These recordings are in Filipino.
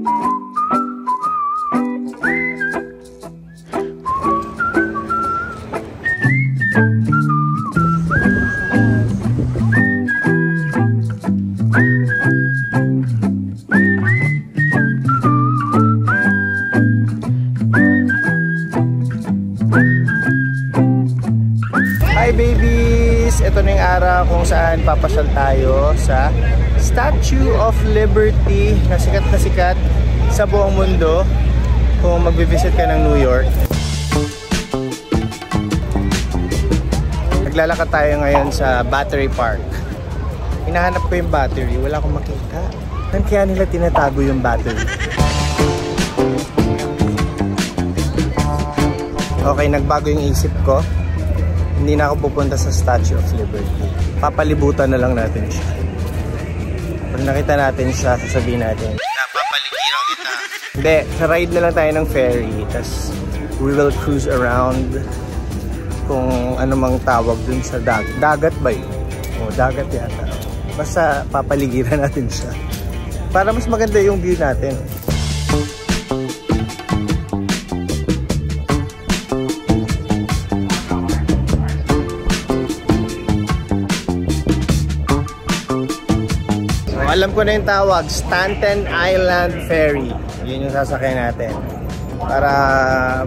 Hi babies! Ito na yung araw kung saan papasyal tayo sa Statue of Liberty na sikat sa buong mundo kung magbivisit ka ng New York. Naglalakad tayo ngayon sa Battery Park. Hinahanap ko yung battery, wala akong makita. Kaya nila tinatago yung battery? Okay, nagbago yung isip ko. Hindi na ako pupunta sa Statue of Liberty. Papalibutan na lang natin siya. Pag nakita natin siya, sasabihin natin, papaligiran kita. Hindi, sa ride na lang tayo ng ferry. Tapos, we will cruise around kung ano mang tawag dun sa dagat. Dagat ba yun? O, dagat yata. Basta papaligiran natin siya. Para mas maganda yung view natin. Alam ko na yung tawag, Staten Island Ferry. Yun yung sasakyan natin. Para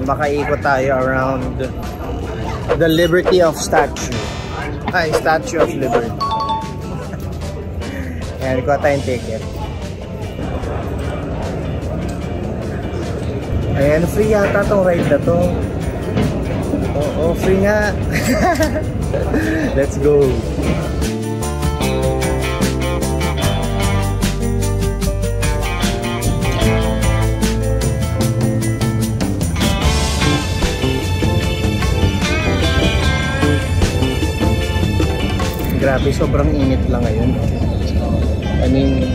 makaikot tayo around the Liberty of Statue. Ay, Statue of Liberty. Ayan, ikuha tayong ticket. Ayan, free yata tong ride na to. Oo, free nga. Let's go. Grabe, sobrang init lang ngayon. I mean,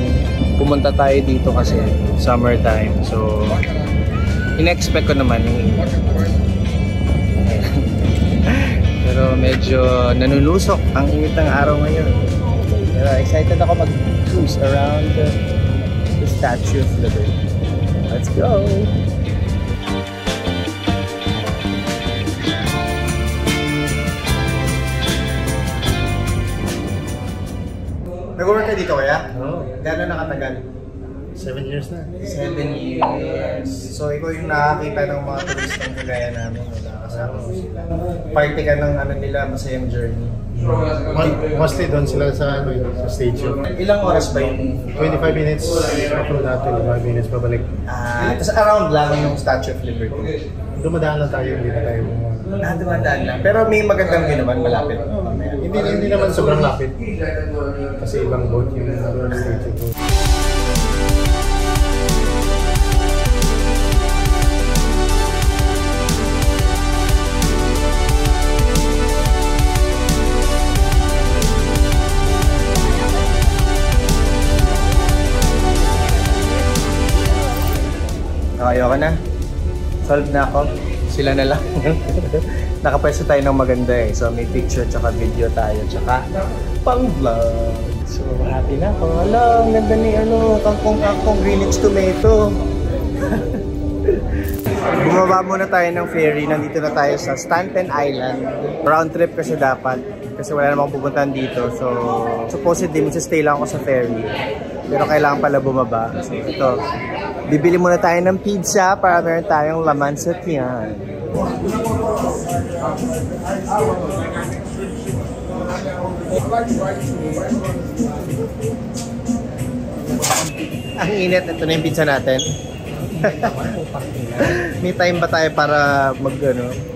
pumunta tayo dito kasi summertime. So, in-expect ko naman yung init. Pero medyo nanulusok ang init ng araw ngayon. Pero excited ako mag-cruise around the Statue of Liberty. Let's go! Nag-work ka dito kaya? Oo. Gano'n nakatagal? 7 years na. 7 years. So ikaw yung nakakita ng mga turistang kagaya namin. Nakakasama mo sila. Party ka ng ano nila, masayang journey. Mostly doon sila sa stage. Ilang oras ba yun? 25 minutes ako dati, 5 minutes pabalik. Tapos around lang yung Statue of Liberty. Dumadaan lang tayo, hindi na tayo dumadaan lang. Pero may magandang view naman, malapit. Hindi naman sobrang lapit. Kasi ibang boat yung statue ko. Ayoko na. Solve na ako. Sila na lang. Nakapwesto tayo ng maganda eh. So may picture tsaka video tayo tsaka pang vlog. So happy na ako. Hala, ang ganda ni kangkong Greenwich tomato. Bumaba muna tayo ng ferry. Nandito na tayo sa Staten Island. Round trip kasi dapat. Kasi wala namang pupuntahan dito. So supposedly magsistay lang ako sa ferry. Pero kailangan pala bumaba. So ito. Bibili muna tayo ng pizza para meron tayong laman sa tiyan. Ang init. Ito na yung pizza natin. May time ba tayo para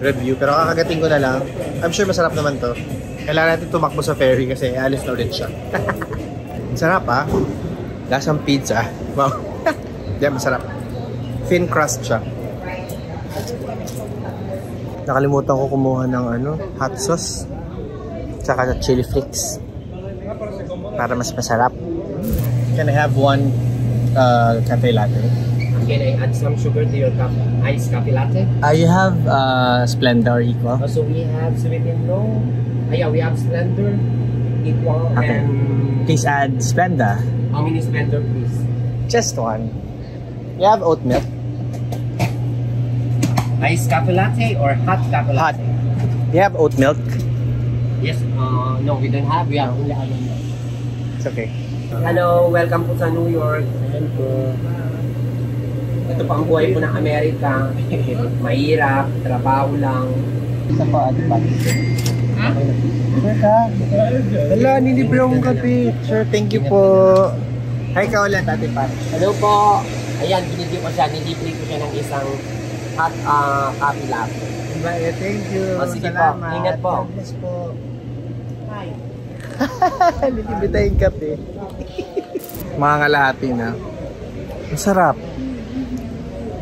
review? Pero kakagating ko na lang. I'm sure masarap naman to. Kailangan natin tumakbo sa ferry kasi alis na ulit siya. Sarap ah. Lasang pizza. Wow. Diyan, masarap. Thin crust siya. Nakalimutan ko kumuha ng hot sauce. Tsaka chili flakes. Para mas masarap. Can I have one cafe latte? Can I add some sugar to your iced coffee latte? You have Splenda or Equal? Also, we have sweet and low. Yeah, we have Splendor, Equal, okay. And... Please add Splenda. How many Splendor, please? Just one. You have oat milk? Iced cafe latte or hot cafe Hot. latte? You have oat milk? Yes, no, we don't have. We are only almond milk. It's okay. Hello, welcome po sa New York. Ayan po. Ito po ang buhay po ng Amerika. Mahirap, trabaho lang. Isa pa, ate pa. Hala, nilibre akong kape. Sir, thank you po. Hi ka ulit, ate Pat. Hello po. Ayan, binigyan ko siya. Nilibre ko siya ng isang hot coffee latte. Thank you. Sige po. Salamat. Ingat po. God bless po. Hi. Nilibre tayong kape. Mga kalahati na. Ang sarap.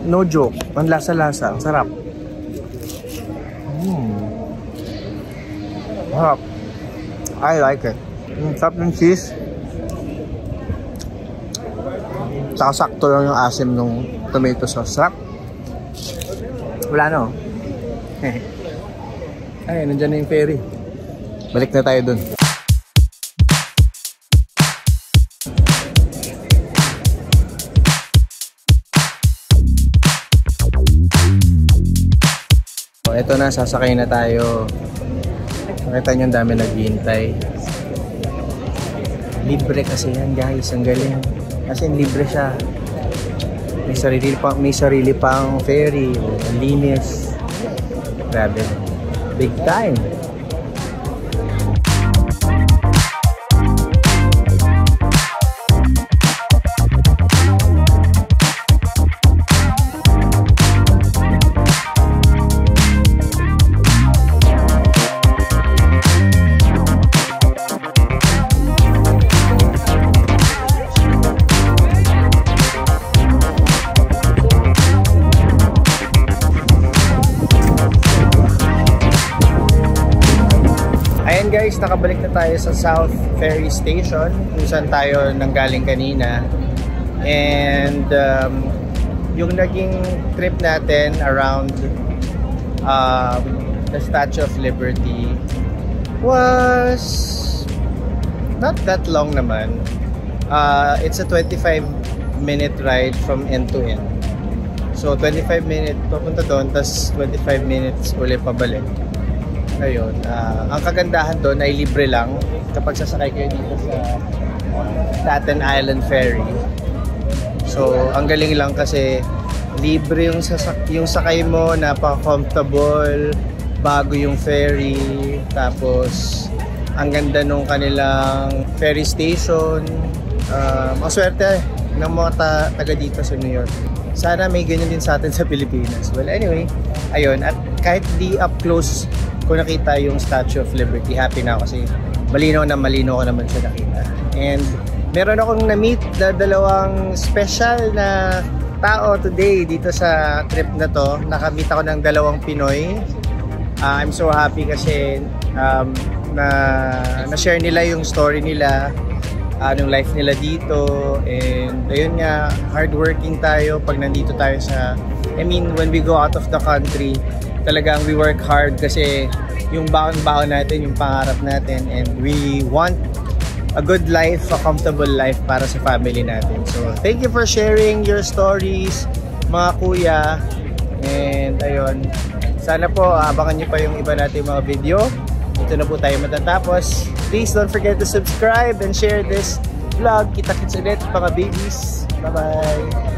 No joke. Ang lasa-lasa. Ang sarap. Sarap. I like it. Sarap ng cheese. Saka sakto lang yung asim ng tomato sauce. Sarap. Wala no. Ay, nandyan na yung ferry. Balik na tayo dun. Ito na, sasakay na tayo. Nakita nyo ang dami naghihintay. Libre kasi yan guys, ang galing. Kasi libre siya. May sarili pang ferry, ang linis. Grabe. Big time. Guys, nakabalik na tayo sa South Ferry Station kung saan tayo nanggaling kanina, and yung naging trip natin around the Statue of Liberty was not that long naman. It's a 25-minute ride from end to end, so 25 minutes papunta doon, tas 25 minutes ulit pabalik. Ayun, ang kagandahan doon ay libre lang kapag sasakay kayo dito sa Staten Island Ferry. So, ang galing lang kasi libre yung sakay mo, napaka-comfortable, bago yung ferry, tapos ang ganda nung kanilang ferry station. Maswerte ng mga taga dito sa New York. Sana may ganyan din sa atin sa Pilipinas. Well, anyway, ayun, at kahit di up close kung nakita yung Statue of Liberty, happy na ako kasi malinaw ko naman siya nakita. And meron akong na-meet na dalawang special na tao today dito sa trip na to. Nakamit ako ng dalawang Pinoy. I'm so happy kasi na-share nila yung story nila, anong life nila dito. And ayun nga, hardworking tayo pag nandito tayo sa, when we go out of the country, talagang we work hard kasi yung baon-baon natin, yung pangarap natin, and we want a good life, a comfortable life para sa family natin. So, thank you for sharing your stories, mga kuya. And ayun, sana po abangan nyo pa yung iba natin mga video. Ito na po tayo matatapos. Please don't forget to subscribe and share this vlog. Kita-kits ulit mga babies. Bye-bye!